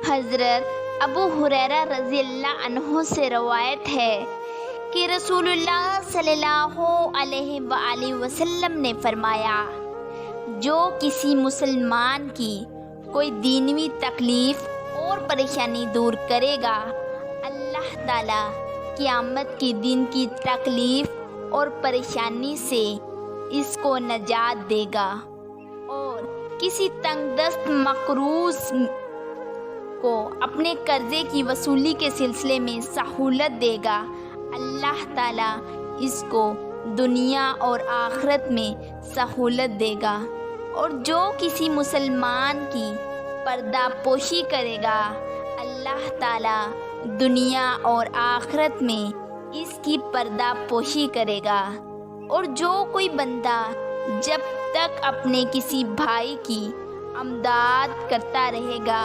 حضرت ابو ہریرہ رضی اللہ عنہ سے روایت ہے کہ رسول اللہ صلی اللہ علیہ وآلہ وسلم نے فرمایا، جو کسی مسلمان کی کوئی دینوی تکلیف اور پریشانی دور کرے گا، اللہ تعالیٰ قیامت کے دن کی تکلیف اور پریشانی سے اس کو نجات دے گا، اور کسی تنگ دست مقروض کو اپنے قرضے کی وصولی کے سلسلے میں سہولت دے گا، اللہ تعالیٰ اس کو دنیا اور آخرت میں سہولت دے گا، اور جو کسی مسلمان کی پردہ پوشی کرے گا، اللہ تعالیٰ دنیا اور آخرت میں اس کی پردہ پوشی کرے گا، اور جو کوئی بندہ جب تک اپنے کسی بھائی کی امداد کرتا رہے گا،